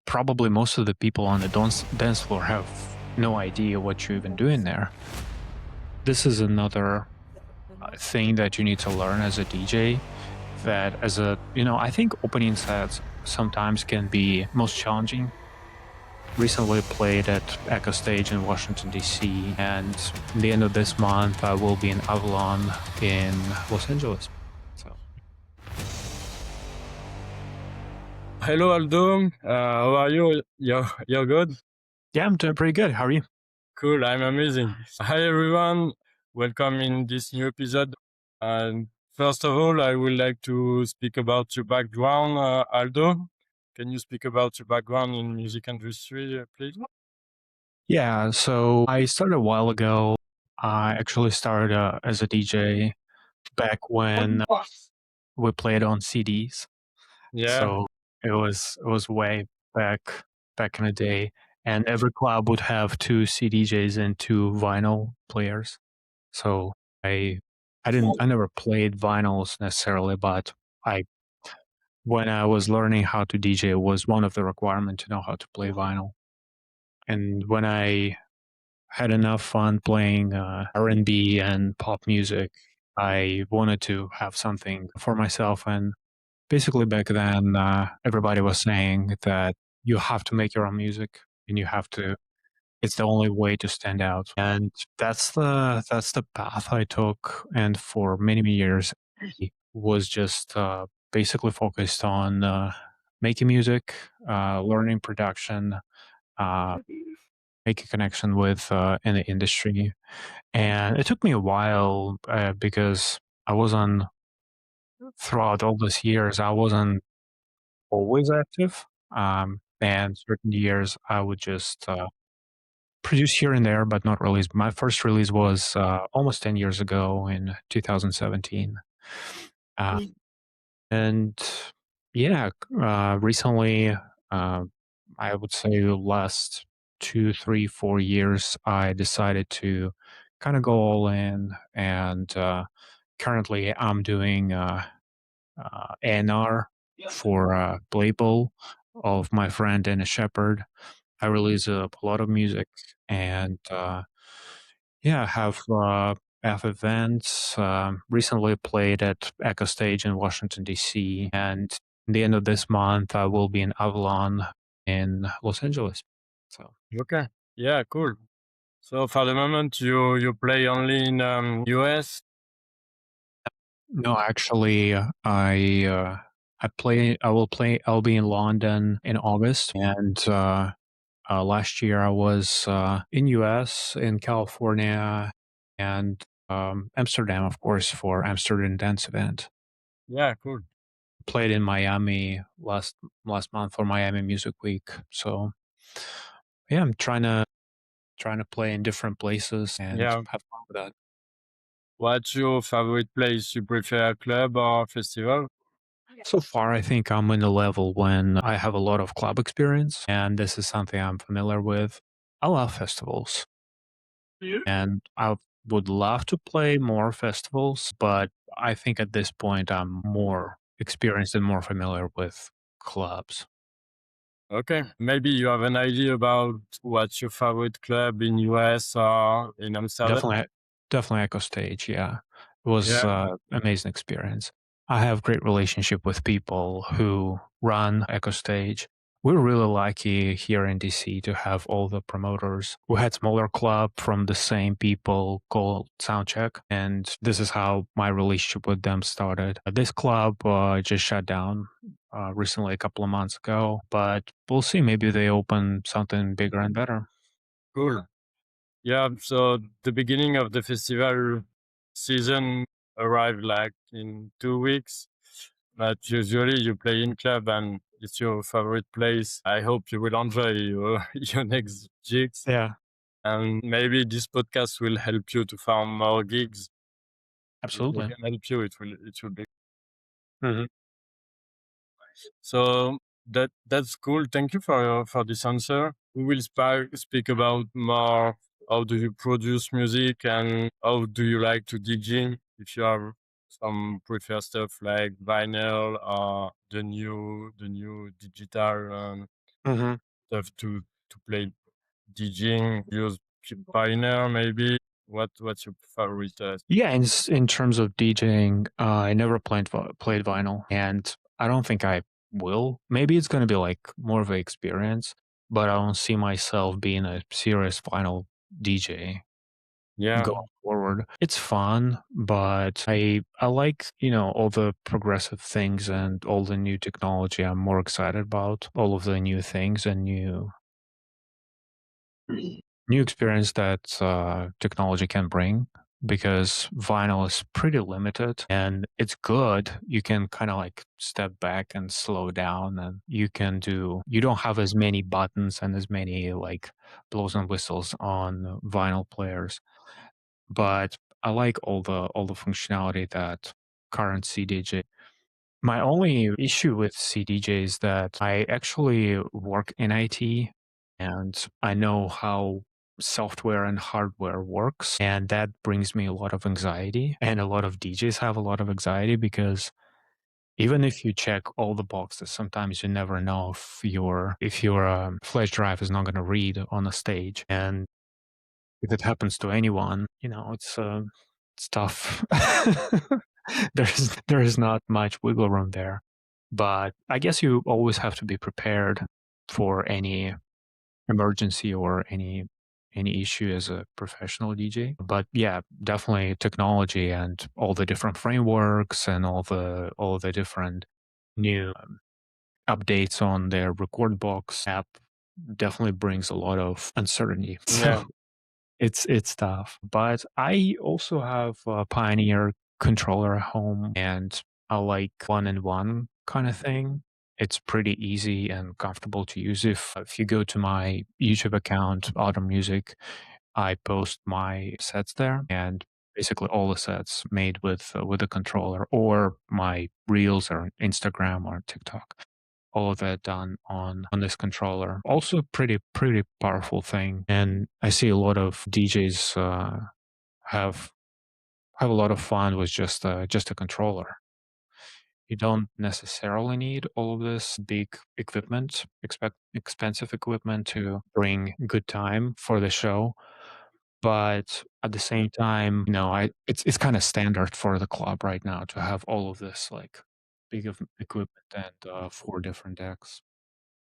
probably most of the people on the dance floor have no idea what you're even doing there. This is another thing that you need to learn as a DJ. That as a, I think opening sets sometimes can be most challenging. Recently played at Echo Stage in Washington, D.C., and at the end of this month, I will be in Avalon in Los Angeles. So, Hello, Aldo. How are you? You're good? yeah, I'm doing pretty good. How are you? Cool. I'm amazing. Hi, everyone. Welcome in this new episode. And first of all, I would like to speak about your background, Aldo. Can you speak about your background in music industry, please? Yeah, so I started a while ago. I actually started as a DJ back when we played on CDs. Yeah. So it was way back in the day, and every club would have two CDJs and two vinyl players. So I I never played vinyls necessarily, but I when I was learning how to DJ, it was one of the requirement to know how to play vinyl. And when I had enough fun playing R&B and pop music, I wanted to have something for myself. And basically back then, everybody was saying that you have to make your own music and you have to. It's the only way to stand out, and that's the path I took. And for many years, I was just basically focused on making music, learning production, uh, making connection with in the industry. And it took me a while because I wasn't throughout all these years. I wasn't always active. And certain years I would just produce here and there, but not release. My first release was almost 10 years ago in 2017. Uh, and yeah, recently, I would say the last 2, 3, 4 years, I decided to kind of go all in. And currently, I'm doing A&R for label of my friend Dennis Shepard. I release a lot of music, and yeah, have events. Recently played at Echo Stage in Washington D.C., and at the end of this month I will be in Avalon in Los Angeles. So Okay. Yeah, cool. So for the moment, you play only in US? no, actually, I'll be in London in August, and last year I was in US, in California, and Amsterdam, of course, for Amsterdam Dance Event. Yeah, cool. Played in Miami last month for Miami Music Week. So yeah, I'm trying to play in different places and Yeah. have fun with that. What's your favorite place? You prefer a club or festival? So far, I think I'm in a level when I have a lot of club experience, and this is something I'm familiar with. I love festivals, and I would love to play more festivals, but I think at this point I'm more experienced and more familiar with clubs. Okay. Maybe you have an idea about what's your favorite club in US or in Amsterdam? Definitely, definitely Echo Stage. Yeah, it was Yeah, amazing experience. I have great relationship with people who run Echo Stage. We're really lucky here in DC to have all the promoters. We had smaller club from the same people called Soundcheck, and this is how my relationship with them started. This club just shut down recently, a couple of months ago, but we'll see. Maybe they open something bigger and better. cool. Yeah, so the beginning of the festival season arrived like in 2 weeks, but usually you play in club and it's your favorite place. I hope you will enjoy your, your next gigs, Yeah, and maybe this podcast will help you to find more gigs. If we absolutely. can help you, it will be. Mhm. So that's cool. Thank you for this answer. We will speak about more how do you produce music and how do you like to DJing. If you have some prefer stuff like vinyl or the new digital. Mhm. Have to play DJing, use Pioneer maybe. What's your favorite? Yeah, in terms of DJing, I never played vinyl, and I don't think I will. Maybe it's gonna be, like, more of an experience, but I don't see myself being a serious vinyl DJ Yeah, going forward. It's fun, but I like, all the progressive things and all the new technology. I'm more excited about all of the new things and new experience that technology can bring, because vinyl is pretty limited and it's good. You can kind of like step back and slow down, and you don't have as many buttons and as many like blows and whistles on vinyl players. But I like all the functionality that current CDJ. My only issue with CDJ is that I actually work in IT, and I know how software and hardware works, and that brings me a lot of anxiety. And a lot of DJs have a lot of anxiety because even if you check all the boxes, sometimes you never know if your flash drive is not going to read on a stage. And if it happens to anyone, it's tough. There is not much wiggle room there, but I guess you always have to be prepared for any emergency or any issue as a professional DJ. But yeah, definitely technology and all the different frameworks and all the different new updates on their record box app definitely brings a lot of uncertainty. yeah, So it's tough, but I also have a Pioneer controller at home, and I like one-in-one kind of thing. It's pretty easy and comfortable to use. If you go to my YouTube account, Auto Music, I post my sets there, and basically all the sets made with a controller, or my reels or Instagram or TikTok, all of that done on this controller. Also pretty powerful thing, and I see a lot of DJs have have a lot of fun with just a controller. You don't necessarily need all of this big equipment, expensive equipment to bring good time for the show. But at the same time, it's kind of standard for the club right now to have all of this like big of equipment and 4 different decks.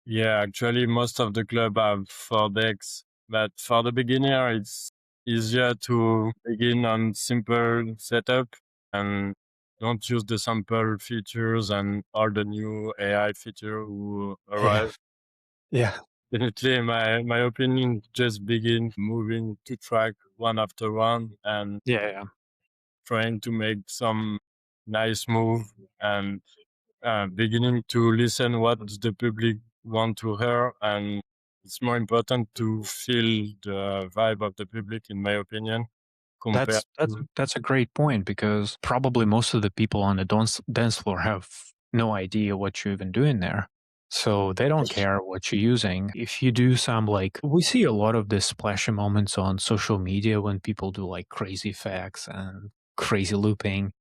yeah. Actually, most of the club have 4 decks, but for the beginner, it's easier to begin on simple setup and don't use the sample features and all the new AI feature who Yeah, arrive. yeah, Definitely, in my opinion, just begin moving to track one after one and yeah, yeah. trying to make some nice move and beginning to listen what the public want to hear. And it's more important to feel the vibe of the public, in my opinion, compared That's to that's a great point, because probably most of the people on the dance floor have no idea what you're even doing there. So they don't care what you're using. If you do some like we see a lot of this splashy moments on social media when people do like crazy effects and crazy looping.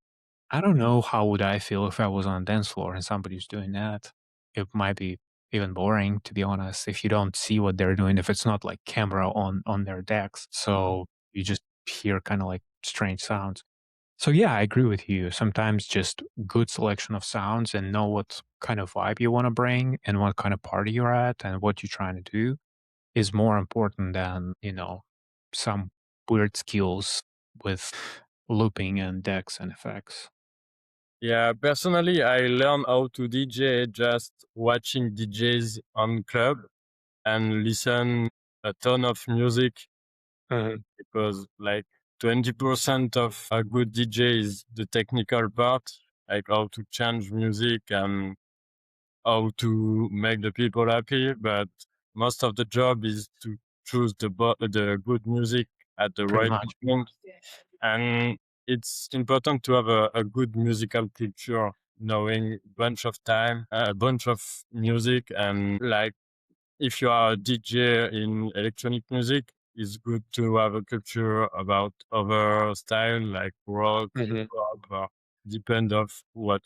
I don't know how would I feel if I was on a dance floor and somebody's doing that. It might be even boring, to be honest, if you don't see what they're doing, if it's not like camera on their decks. So you just hear kind of like strange sounds. So yeah, I agree with you. Sometimes just good selection of sounds and know what kind of vibe you want to bring and what kind of party you're at and what you're trying to do is more important than, some weird skills with looping and decks and effects. yeah. Personally, I learned how to DJ just watching DJs on club and listen a ton of music Mhm. because like 20% of a good DJ is the technical part, like how to change music and how to make the people happy. But most of the job is to choose the good music at the Pretty right much. moment. And it's important to have a good musical culture, knowing a bunch of music, and like if you are a DJ in electronic music, it's good to have a culture about other style like rock, Mhm. pop, or depend of what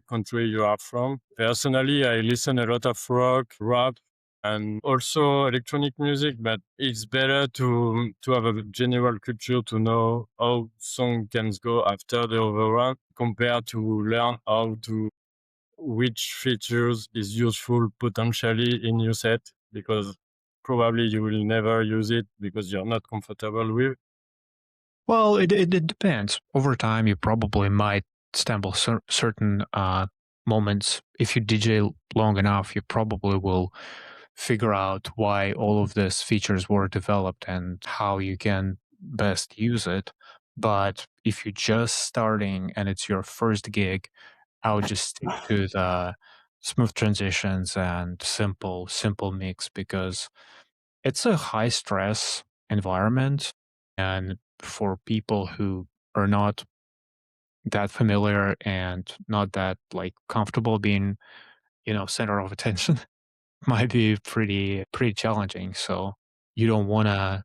country you are from. Personally, I listen a lot of rock, rap. and also electronic music, but it's better to have a general culture to know how song can go after the overrun compared to learn how to which features is useful potentially in your set because probably you will never use it because you're not comfortable with. Well, it depends. Over time, you probably might stumble certain moments. If you DJ long enough, you probably will figure out why all of these features were developed and how you can best use it. But if you're just starting and it's your first gig, I would just stick to the smooth transitions and simple mix because it's a high stress environment. And for people who are not that familiar and not that like comfortable being, center of attention, might be pretty challenging. So you don't want to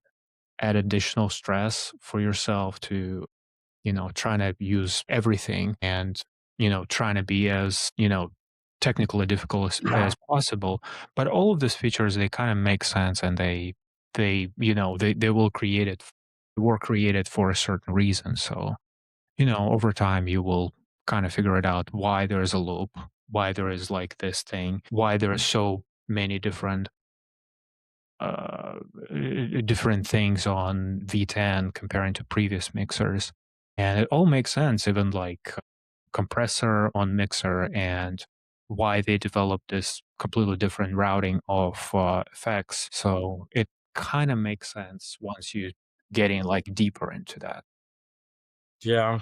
add additional stress for yourself to, trying to use everything and, trying to be as, technically difficult as possible. But all of these features, they kind of make sense and they will create it, were created for a certain reason. So, over time you will kind of figure it out why there is a loop, why there is like this thing, why there are so many uh, different things on V10 comparing to previous mixers. And it all makes sense, even like compressor on mixer and why they developed this completely different routing of effects. So it kind of makes sense once you getting like deeper into that. Yeah.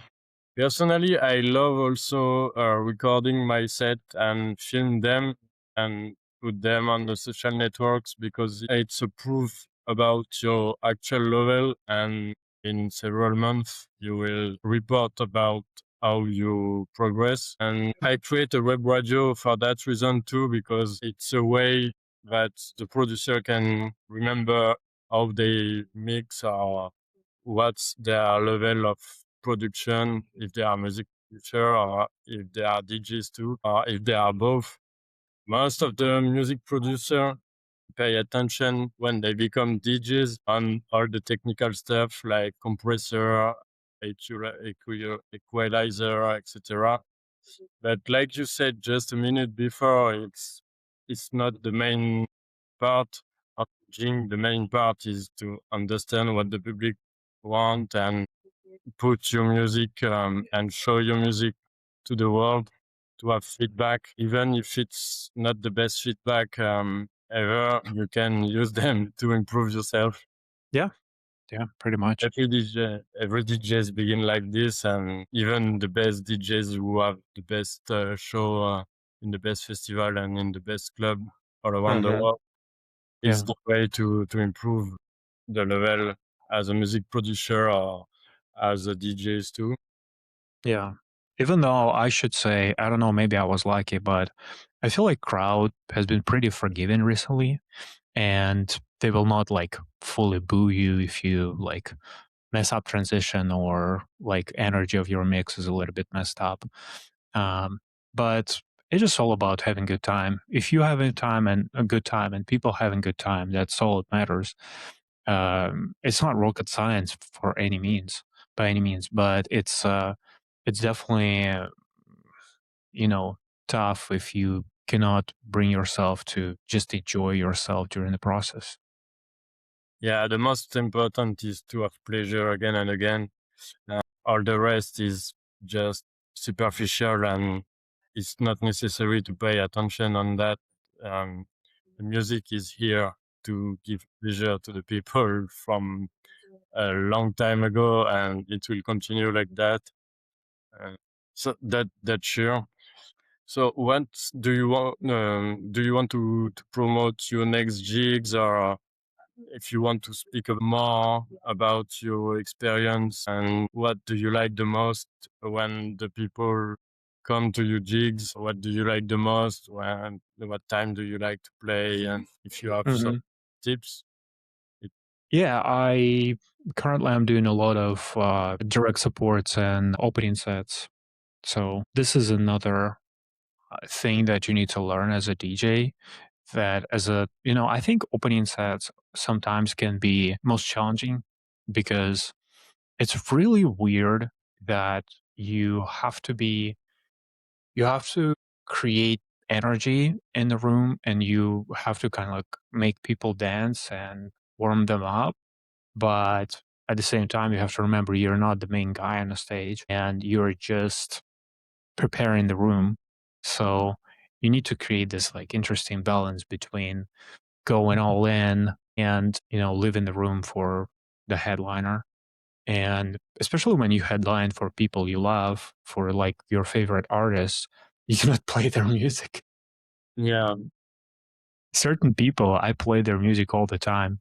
Personally, I love also recording my set and film them and put them on the social networks because it's a proof about your actual level. And in several months, you will report about how you progress. And I create a web radio for that reason too, because it's a way that the producer can remember how they mix or what's their level of production, if they are music producer or if they are DJs too, or if they are both. Most of the music producer pay attention when they become DJs on all the technical stuff like compressor, equalizer, etc. But like you said just a minute before, it's not the main part of DJing. The main part is to understand what the public want and put your music and show your music to the world to have feedback. Even if it's not the best feedback ever, you can use them to improve yourself. Yeah, yeah, pretty much. Every DJs begin like this, and even the best DJs who have the best show in the best festival and in the best club all around the Hmm. world is Yeah, the way to improve the level as a music producer or as a DJs too. yeah. Even though I should say, I don't know, maybe I was lucky, but I feel like crowd has been pretty forgiving recently, and they will not like fully boo you if you like mess up transition or like energy of your mix is a little bit messed up. Um, but it's just all about having good time. If you having time and a good time and people having good time, that's all that matters. It's not rocket science for any means, by any means, but it's definitely you know tough if you cannot bring yourself to just enjoy yourself during the process. Yeah, the most important is to have pleasure again and again. All the rest is just superficial and it's not necessary to pay attention on that. Um, the music is here to give pleasure to the people from a long time ago, and it will continue like that. Uh, so that's sure. So, what do you want? Do you want to promote your next gigs, or if you want to speak more about your experience and what do you like the most when the people come to your gigs? What do you like the most? What time do you like to play? And if you have some Hmm. tips, it, Yeah, I currently I'm doing a lot of direct supports and opening sets. So this is another thing that you need to learn as a DJ that as a I think opening sets sometimes can be most challenging because it's really weird that you have to be you have to create energy in the room and you have to kind of like make people dance and warm them up. But at the same time, you have to remember you're not the main guy on the stage and you're just preparing the room. So you need to create this like interesting balance between going all in and, leaving the room for the headliner. And especially when you headline for people you love, for like your favorite artists, you cannot play their music. Yeah, Certain people, I play their music all the time.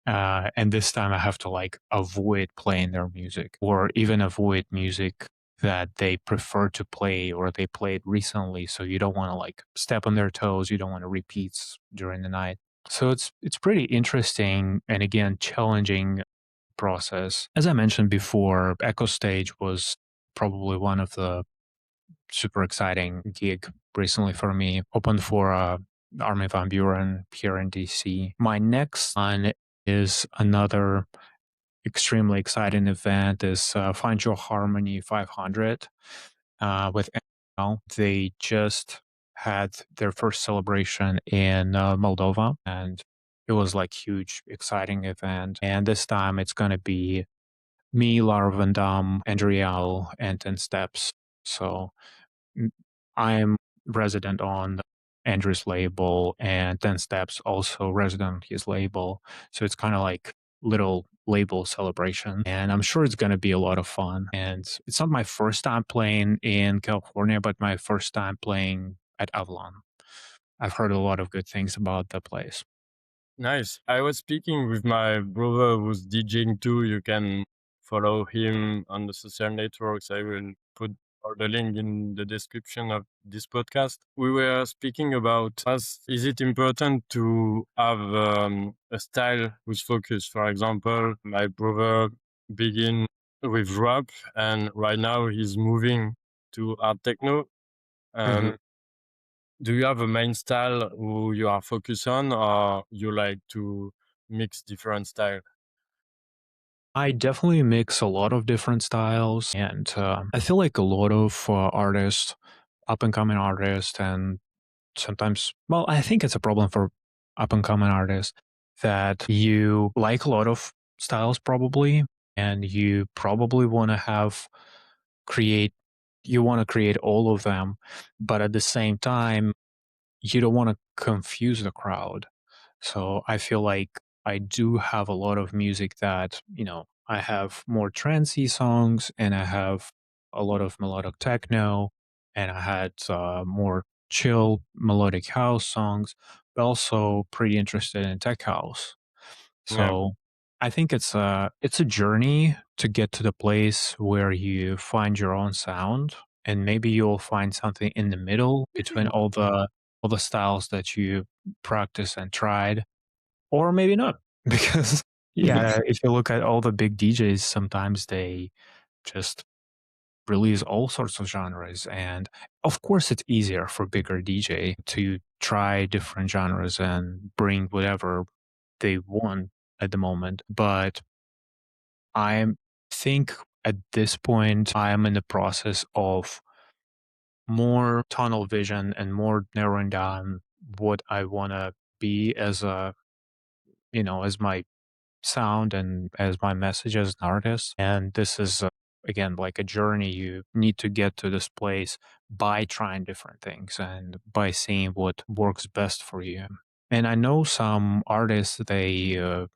And this time I have to like avoid playing their music or even avoid music that they prefer to play or they played recently. So you don't want to like step on their toes. You don't want to repeats during the night. So it's pretty interesting and again challenging process. As I mentioned before, Echo Stage was probably one of the super exciting gig recently for me. Opened for Army Van Buren here in DC. My next one is another extremely exciting event is Find Your Harmony 500 with NL. They just had their first celebration in Moldova, and it was like huge, exciting event. And this time it's going to be me, Lara Van Dam, Andriel, and 10 Steps. So mm, I'm resident on Andrew's label, and 10 Steps also resident on his label. So it's kind of like little label celebration. And I'm sure it's going to be a lot of fun. And it's not my first time playing in California, but my first time playing at Avalon. I've heard a lot of good things about the place. nice. I was speaking with my brother who's DJing too. You can follow him on the social networks. I will put all the link in the description of this podcast. We were speaking about as is it important to have a style with focus. For example, my brother begin with rap and right now he's moving to art techno. Mhm. Um, do you have a main style who you are focused on, or you like to mix different style? I definitely mix a lot of different styles, and I feel like a lot of artists, up and coming artists, and sometimes, well, I think it's a problem for up and coming artists that you like a lot of styles probably, and you probably want to create, you want to create all of them, but at the same time, you don't want to confuse the crowd. So I feel like I do have a lot of music that, I have more trancey songs and I have a lot of melodic techno and I had more chill melodic house songs, but also pretty interested in tech house. Yeah. So I think it's a journey to get to the place where you find your own sound and maybe you'll find something in the middle between all the styles that you practice and tried or maybe not because yeah, if you look at all the big DJs sometimes they just release all sorts of genres and of course it's easier for bigger DJ to try different genres and bring whatever they want at the moment. But I think at this point, I am in the process of more tunnel vision and more narrowing down what I want to be as as my sound and as my message as an artist. And this is, again, like a journey. You need to get to this place by trying different things and by seeing what works best for you. And I know some artists, they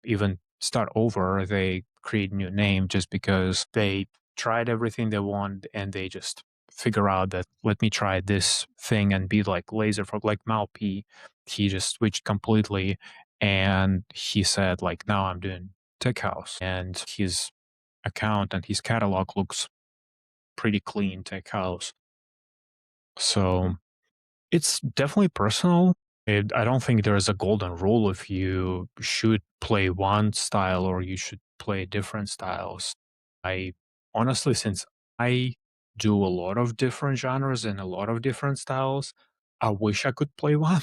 even start over, they create a new name just because they tried everything they want and they just figure out that let me try this thing and be like laser for like Mal P. He just switched completely and he said like now I'm doing tech house and his account and his catalog looks pretty clean tech house. So it's definitely personal. I don't think there is a golden rule if you should play one style or you should play different styles. I honestly, since I do a lot of different genres and a lot of different styles, I wish I could play one.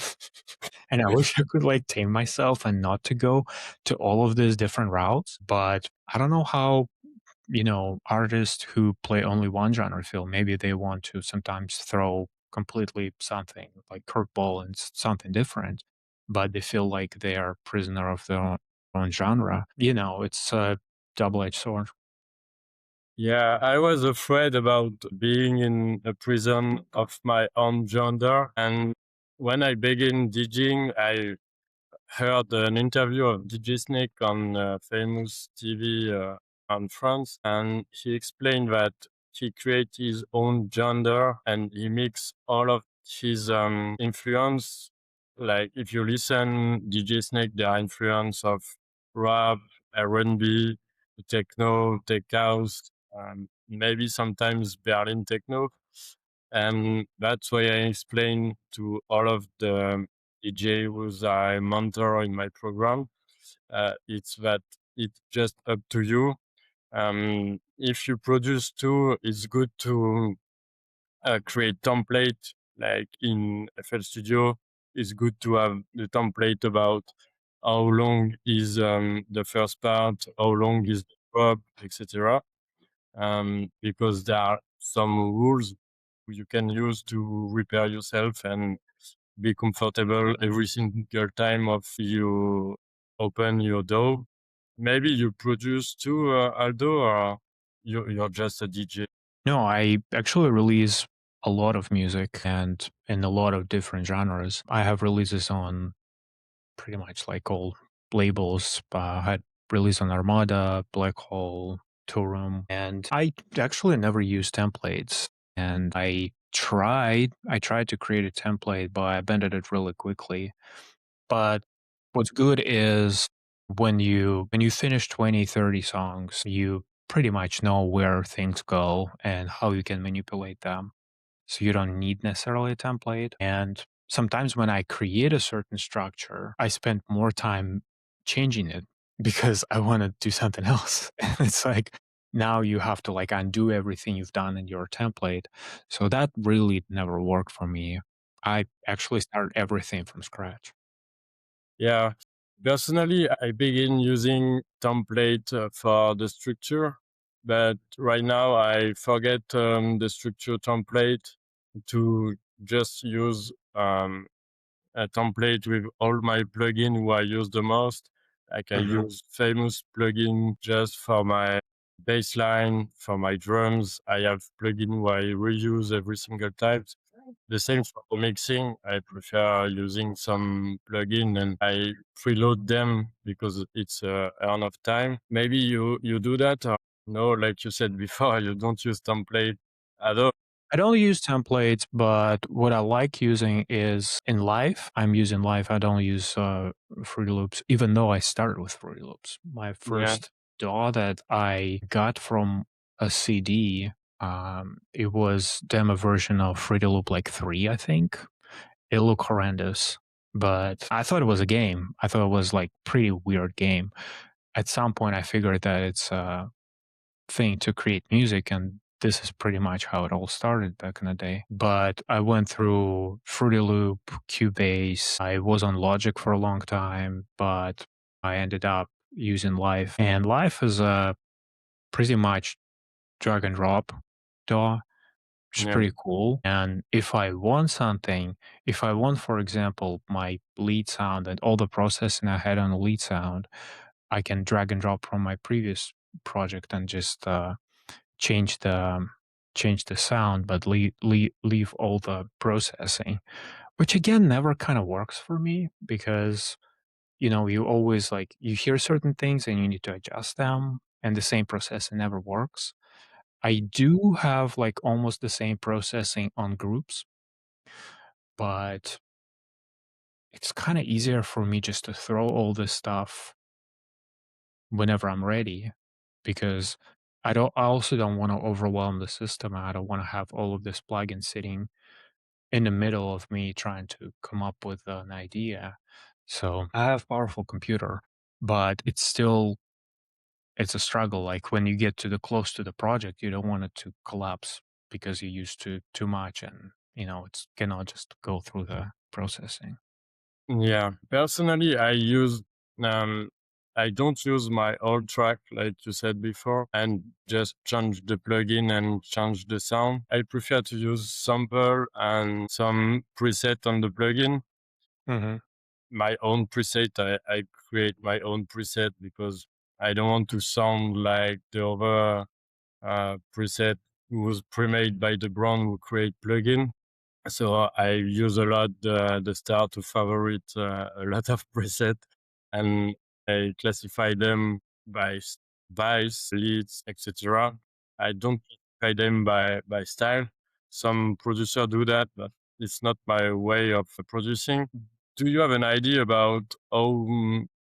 And I wish I could like tame myself and not to go to all of these different routes. But I don't know how, artists who play only one genre feel. Maybe they want to sometimes throw completely something like curveball and something different, but they feel like they are prisoner of their own genre. It's a double-edged sword. Yeah, I was afraid about being in a prison of my own gender. And when I began DJing, I heard an interview of DJ Snake on famous TV on France, and he explained that he created his own genre and he mixed all of his influence. Like if you listen DJ Snake, there are influence of rap, R&B, techno, tech house, maybe sometimes Berlin techno. And that's why I explained to all of the DJ who's I mentor in my program. It's that it's just up to you. If you produce too, it's good to create template like in FL Studio. It's good to have the template about how long is the first part, how long is the drop, etc. Because there are some rules you can use to repair yourself and be comfortable every single time of you open your door. Maybe you produce too, Aldo, or you're just a DJ? No, I actually release a lot of music and in a lot of different genres. I have releases on pretty much like all labels. I had release on Armada, Black Hole, Toolroom, and I actually never use templates. And I tried to create a template, but I abandoned it really quickly. But what's good is when you finish 20, 30 songs, you pretty much know where things go and how you can manipulate them. So you don't need necessarily a template. And sometimes when I create a certain structure, I spend more time changing it because I want to do something else. And it's like now you have to like undo everything you've done in your template. So that really never worked for me. I actually started everything from scratch. Yeah. Personally, I begin using template for the structure, but right now I forget the structure template to just use a template with all my plugin who I use the most. Like I use famous plugin just for my bass line, for my drums. I have plugin who I reuse every single time. The same for the mixing. I prefer using some plugin and I preload them because it's a earn of time. Maybe you do that or no, like you said before, you don't use template at all. I don't use templates, but what I like using is in Live. I'm using Live. I don't use Fruity Loops, even though I started with Fruity Loops. My Yeah. first DAW that I got from a CD, it was demo version of Fruity Loop like 3, I think. It looked horrendous, but I thought it was a game. I thought it was like pretty weird game. At some point, I figured that it's thing to create music, and this is pretty much how it all started back in the day. But I went through Fruity Loop, Cubase. I was on Logic for a long time, but I ended up using Live. And Live is a pretty much drag and drop DAW, which is Yeah. pretty cool. And if I want something, if I want, for example, my lead sound and all the processing I had on the lead sound, I can drag and drop from my previous project and just change the change the sound, but leave all the processing, which again never kind of works for me because you always like you hear certain things and you need to adjust them, and the same processing never works. I do have like almost the same processing on groups, but it's kind of easier for me just to throw all this stuff whenever I'm ready because I also don't want to overwhelm the system. I don't want to have all of this plugin sitting in the middle of me trying to come up with an idea. So I have powerful computer, but it's a struggle. Like when you get to the close to the project, you don't want it to collapse because you used to too much and It cannot just go through the processing. Yeah, personally, um, I don't use my old track like you said before, and just change the plugin and change the sound. I prefer to use sample and some preset on the plugin. Hmm. My own preset, I create my own preset because I don't want to sound like the other preset was pre-made by the brand who create plugin. So I use a lot the start to favorite a lot of preset, and I classify them by bass, leads, etc. I don't classify them by style. Some producer do that, but it's not my way of producing. Do you have an idea about how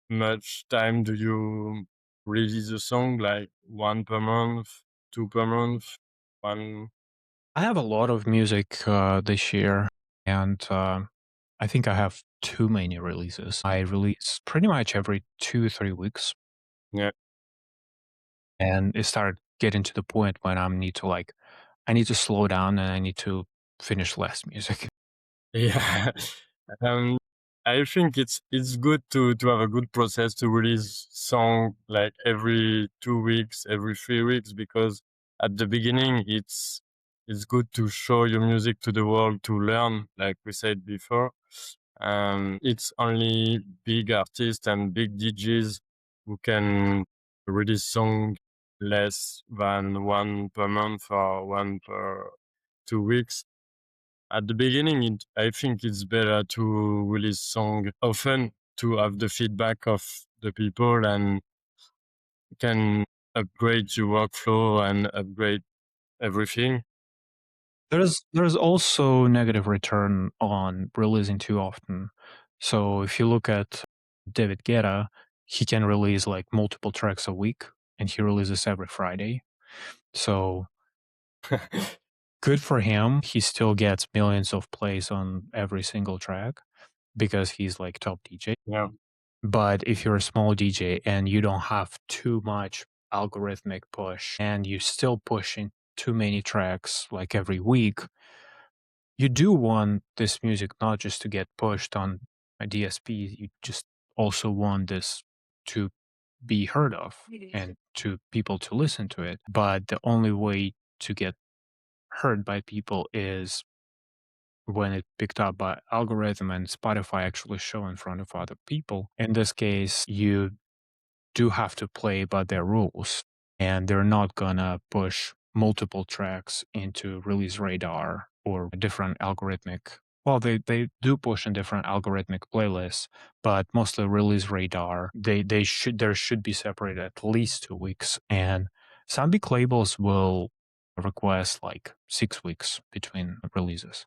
much time do you release a song? Like one per month, two per month, one? I have a lot of music this year, and I think I have too many releases. I release pretty much every 2 3 weeks, Yeah. and it started getting to the point when I need to slow down and I need to finish less music. Yeah. Um, I think it's good to have a good process to release song like every 2 weeks, every 3 weeks, because at the beginning it's good to show your music to the world to learn, like we said before. It's only big artists and big DJs who can release song less than one per month or one per 2 weeks. At the beginning, I think it's better to release song often to have the feedback of the people and can upgrade your workflow and upgrade everything. There's also negative return on releasing too often. So if you look at David Guetta, he can release like multiple tracks a week, and he releases every Friday. So good for him. He still gets millions of plays on every single track because he's like top DJ. Yeah, But if you're a small DJ and you don't have too much algorithmic push and you're still pushing too many tracks like every week, you do want this music not just to get pushed on a DSP, you just also want this to be heard of and to people to listen to it. But the only way to get heard by people is when it picked up by algorithm and Spotify actually show in front of other people. In this case, you do have to play by their rules, and they're not gonna push multiple tracks into release radar or a different algorithmic. Well, they do push in different algorithmic playlists, but mostly release radar. They should there should be separated at least 2 weeks, and some big labels will request like 6 weeks between releases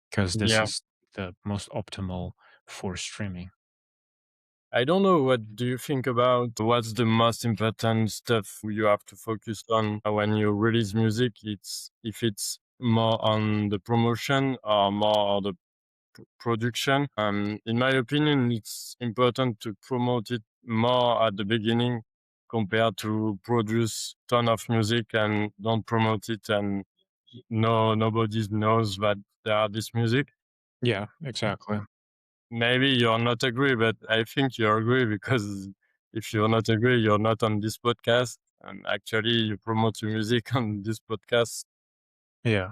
because this yeah. is the most optimal for streaming. I don't know. What do you think about what's the most important stuff you have to focus on when you release music? It's if it's more on the promotion or more on the production. In my opinion, it's important to promote it more at the beginning compared to produce ton of music and don't promote it and nobody knows that there are this music. Yeah, exactly. Maybe you're not agree, but I think you agree because if you're not agree, you're not on this podcast. And actually, you promote your music on this podcast. Yeah.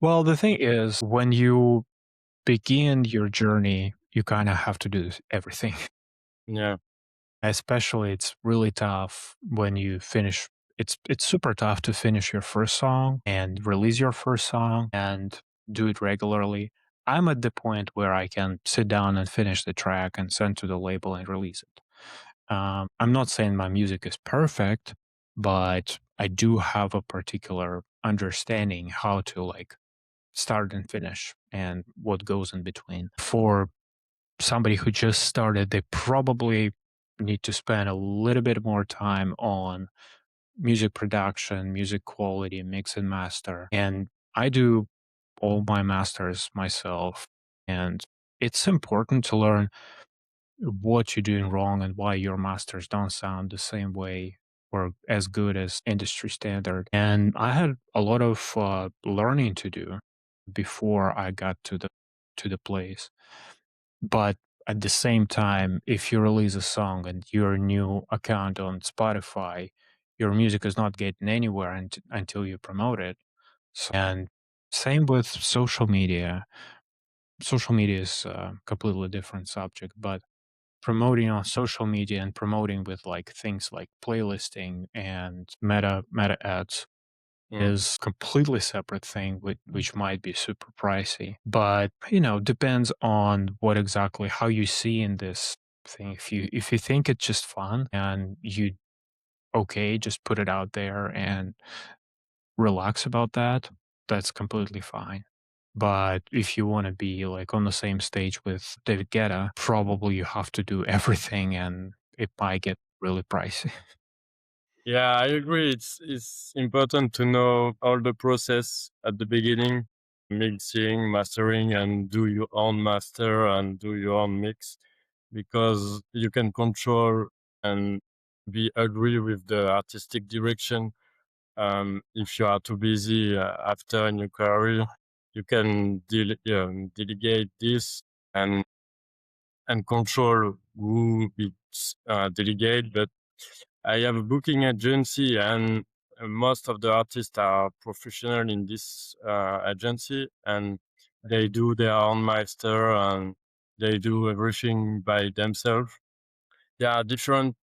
Well, the thing is, when you begin your journey, you kind of have to do everything. Yeah, Especially, it's really tough when you finish. It's super tough to finish your first song and release your first song and do it regularly. I'm at the point where I can sit down and finish the track and send to the label and release it. I'm not saying my music is perfect, but I do have a particular understanding how to like start and finish and what goes in between. For somebody who just started, they probably need to spend a little bit more time on music production, music quality, mix and master. And I do all my masters myself. And it's important to learn what you're doing wrong and why your masters don't sound the same way or as good as industry standard. And I had a lot of learning to do. before I got to the place. But at the same time, if you release a song and your new account on Spotify, your music is not getting anywhere until you promote it. And same with social media. Social media is a completely different subject, but promoting on social media and promoting with like things like playlisting and meta ads Mm. is completely separate thing which might be super pricey, but depends on what exactly how you see in this thing. If you think it's just fun and you okay just put it out there and relax about that, that's completely fine. But if you want to be like on the same stage with David Guetta, probably you have to do everything and it might get really pricey. Yeah, I agree. It's important to know all the process at the beginning, mixing, mastering, and do your own master and do your own mix, because you can control and be agree with the artistic direction. If you are too busy after in your career, you can delegate this and control who it's delegate. But I have a booking agency, and most of the artists are professional in this agency, and they do their own master and they do everything by themselves. There are different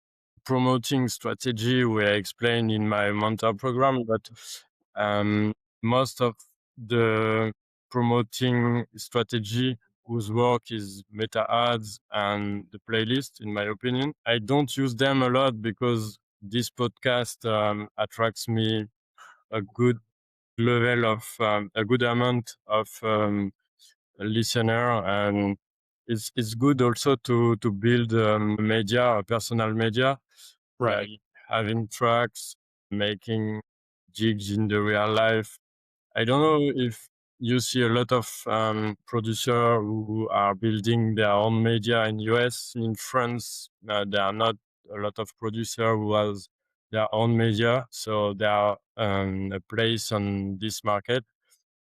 promoting strategy where I explain in my mentor program, but um, most of the promoting strategy whose work is meta ads and the playlist, in my opinion. I don't use them a lot because this podcast attracts me a good level of a good amount of listener, and it's good also to build media, a personal media, like Right. having tracks, making gigs in the real life. I don't know if you see a lot of producer who are building their own media in US. In France, there are not a lot of producer who has their own media, so there are a place on this market.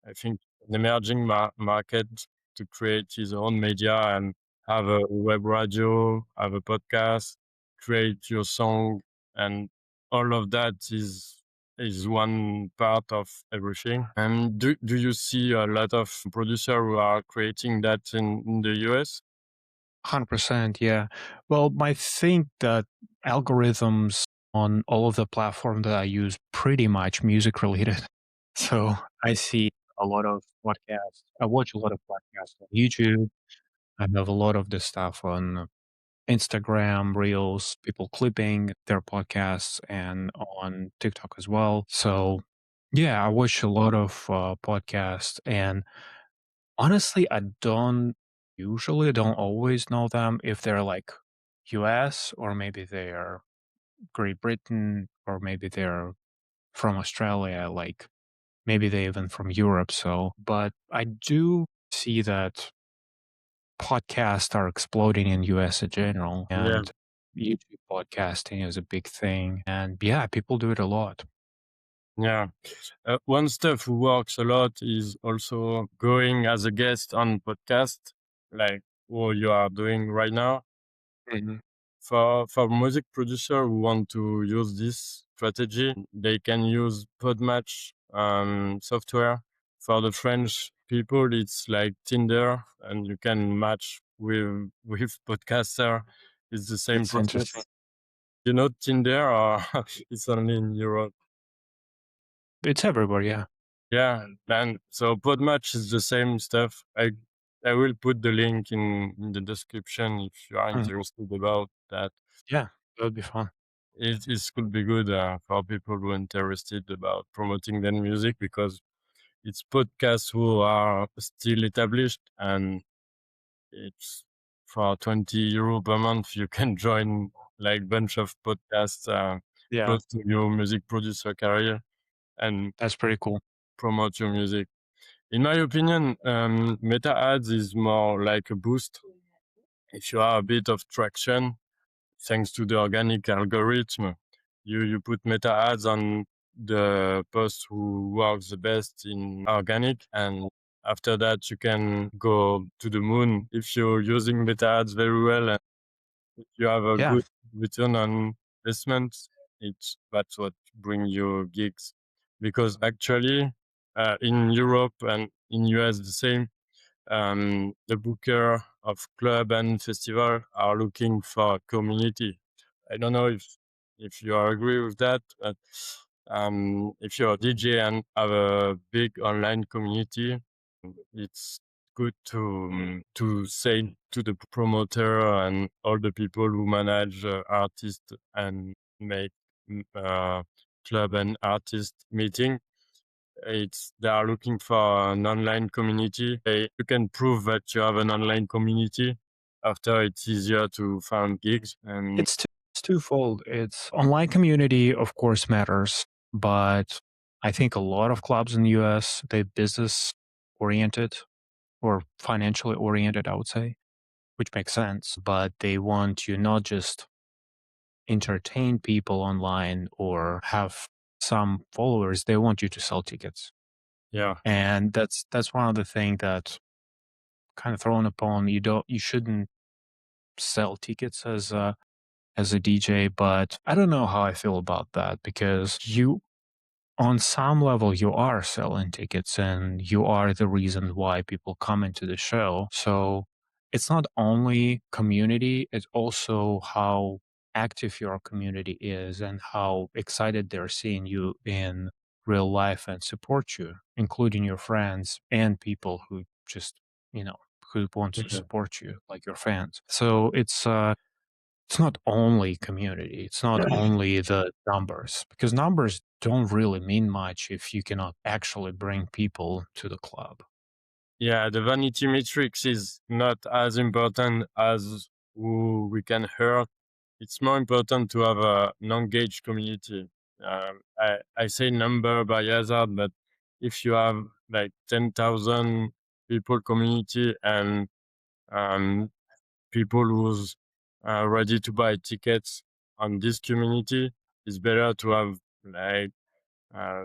I think an emerging market to create his own media and have a web radio, have a podcast, create your song, and all of that is one part of everything. And do you see a lot of producer who are creating that in the US? 100%, yeah. Well, I think that algorithms on all of the platform that I use pretty much music related. So I see a lot of podcasts. I watch a lot of podcasts on YouTube. I have a lot of this stuff on Instagram, Reels, people clipping their podcasts and on TikTok as well. So yeah, I watch a lot of podcasts and honestly, I don't always know them if they're like US or maybe they're Great Britain or maybe they're from Australia, like maybe they even from Europe. So, but I do see that podcasts are exploding in US in general Yeah, and YouTube podcasting is a big thing. And yeah, people do it a lot. yeah. One stuff who works a lot is also going as a guest on podcast, like what you are doing right now. Mhm. For music producer who want to use this strategy, they can use Podmatch software. For the French people, it's like Tinder, and you can match with podcaster. It's the same It's process. interesting. You know Tinder, or it's only in Europe? It's everywhere, yeah. Yeah, and so Podmatch is the same stuff. I will put the link in the description if you are Mhm. interested about that. Yeah, that would be fun. It could be good for people who are interested about promoting their music, because it's podcasts who are still established, and it's for 20 € per month you can join like bunch of podcasts Yeah, close to your music producer career and that's pretty cool. promote your music. In my opinion, meta ads is more like a boost if you have a bit of traction thanks to the organic algorithm. You put meta ads on the post who works the best in organic, and After that, you can go to the moon if you're using meta ads very well and if you have a Yeah, good return on investment. That's what bring you gigs. Because actually, in Europe and in US, the same. The booker of club and festival are looking for community. I don't know if you agree with that, but if you're a DJ and have a big online community, it's good to say to the promoter and all the people who manage artists and make club and artist meeting. It's They are looking for an online community. You can prove that you have an online community. After, it's easier to find gigs. And it's twofold. It's online community, of course, matters, but I think a lot of clubs in the US, they business oriented or financially oriented, I would say, which makes sense. But they want you not just entertain people online or have some followers, they want you to sell tickets. yeah, And that's one of the things that kind of thrown upon you shouldn't sell tickets as a DJ, but I don't know how I feel about that because you on some level you are selling tickets and you are the reason why people come into the show. So it's not only community, it's also how active your community is and how excited they're seeing you in real life and support you, including your friends and people who just, you know, who want to mhm. support you, like your fans. So it's not only community, it's not only the numbers, because numbers don't really mean much if you cannot actually bring people to the club. Yeah, the vanity matrix is not as important as who we can hurt. It's more important to have an engaged community. I say number by hazard, but if you have like 10,000 people community and um, people who's ready to buy tickets on this community, it's better to have like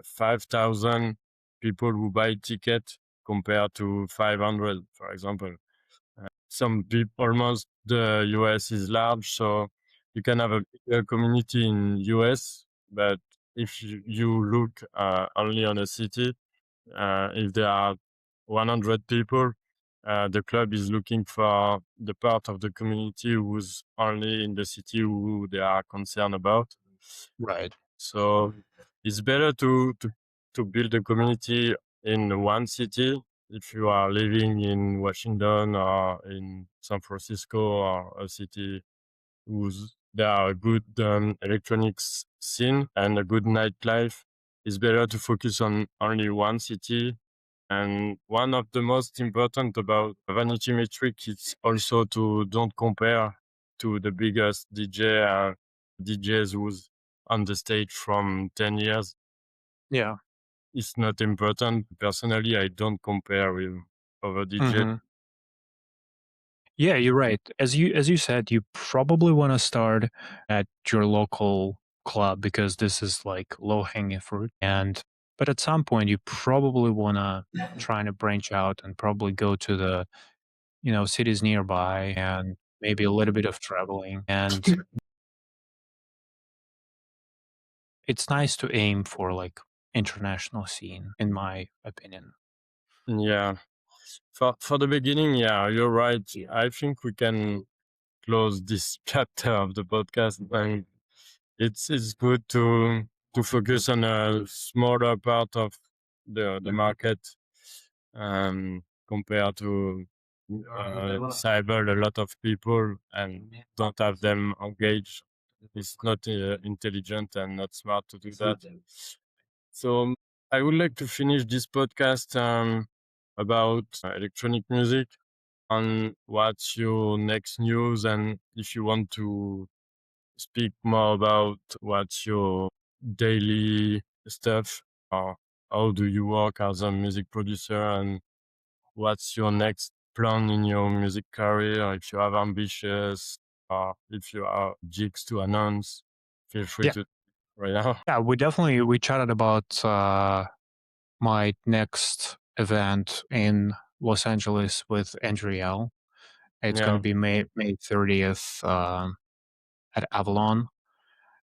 5,000 people who buy ticket compared to 500, for example. Some people, almost the US is large, so you can have a bigger community in US, but if you look only on a city, if there are 100 people, the club is looking for the part of the community who's only in the city who they are concerned about. Right. So it's better to build a community in one city if you are living in Washington or in San Francisco or a city whose there are a good electronics scene and a good nightlife. It's better to focus on only one city. And one of the most important about vanity metric is also to don't compare to the biggest DJs who's on the stage from 10 years. Yeah. It's not important. Personally, I don't compare with other DJ. Hmm. Yeah, you're right. As you said, you probably want to start at your local club because this is like low hanging fruit. And but at some point, you probably want to try to branch out and probably go to the cities nearby and maybe a little bit of traveling. And it's nice to aim for like international scene, in my opinion. Yeah. For the beginning, yeah, you're right. I think we can close this chapter of the podcast. And it's good to focus on a smaller part of the market compared to cyber a lot of people and don't have them engaged. It's not intelligent and not smart to do that. So I would like to finish this podcast about electronic music on what's your next news and if you want to speak more about what's your daily stuff or how do you work as a music producer and what's your next plan in your music career, if you have ambitious or if you are jigs to announce, feel free Yeah, to right now. yeah, we chatted about my next event in Los Angeles with Andriel. It's going to Yeah, be May 30th at Avalon.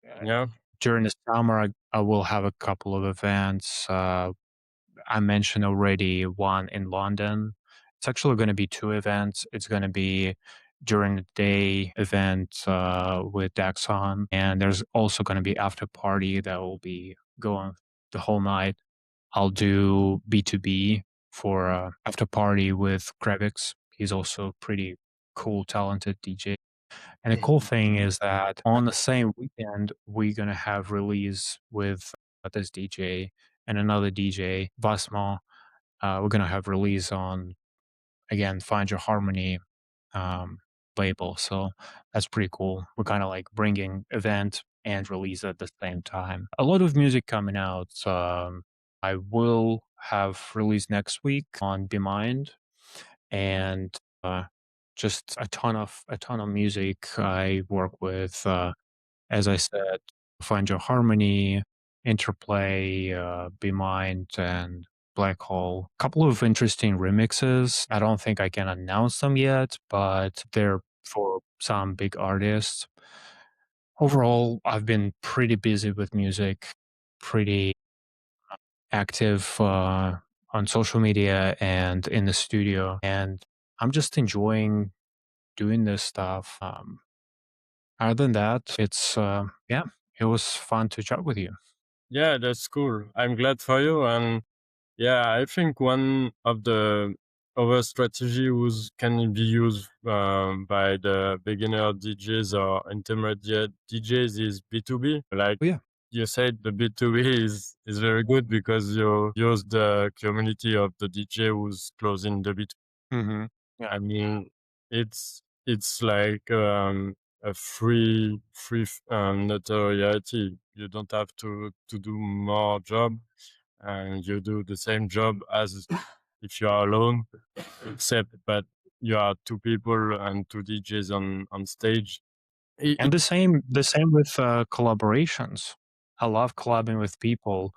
Uh, yeah, During the summer, I will have a couple of events. I mentioned already one in London. It's actually going to be two events. It's going to be during the day event with Daxon, and there's also going to be after party that will be going the whole night. I'll do B2B for after party with Kravix. He's also pretty cool, talented DJ. And the cool thing is that on the same weekend, we're gonna have release with this DJ and another DJ, Vasma. We're gonna have release on again Find Your Harmony um, label. So that's pretty cool. We're kind of like bringing event and release at the same time. A lot of music coming out. I will have release next week on Be Mind, and just a ton of music. I work with, as I said, Find Your Harmony, Interplay, Be Mind, and Black Hole. Couple of interesting remixes. I don't think I can announce them yet, but they're for some big artists. Overall, I've been pretty busy with music, pretty active on social media and in the studio, and I'm just enjoying doing this stuff. Other than that, it's yeah, it was fun to chat with you. yeah. That's cool. I'm glad for you. And yeah, I think one of the other strategy was can be used by the beginner DJs or intermediate DJs is B2B. Like But yeah, you said, the B2B is very good because you use the community of the DJ who's closing the B2B. hmm yeah, I mean, it's like a free notoriety. You don't have to do more job, and you do the same job as if you are alone, except that you are two people and two DJs on stage. and the same with collaborations. I love collabing with people.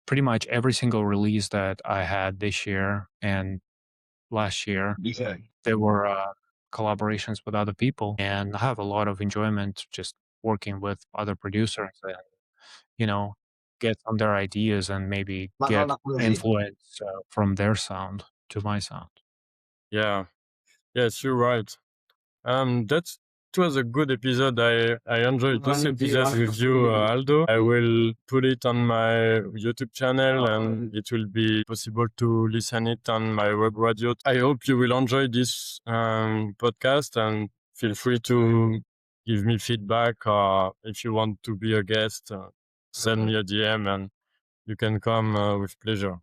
Pretty much every single release that I had this year and last year, Yeah. there were collaborations with other people, and I have a lot of enjoyment just working with other producers and get on their ideas and maybe get influence from their sound to my sound. Yeah, yes, you're right. That was a good episode. I enjoyed this episode with you, Aldo. I will put it on my YouTube channel and it will be possible to listen it on my web radio. I hope you will enjoy this podcast and feel free to give me feedback or if you want to be a guest, send me a DM and you can come with pleasure.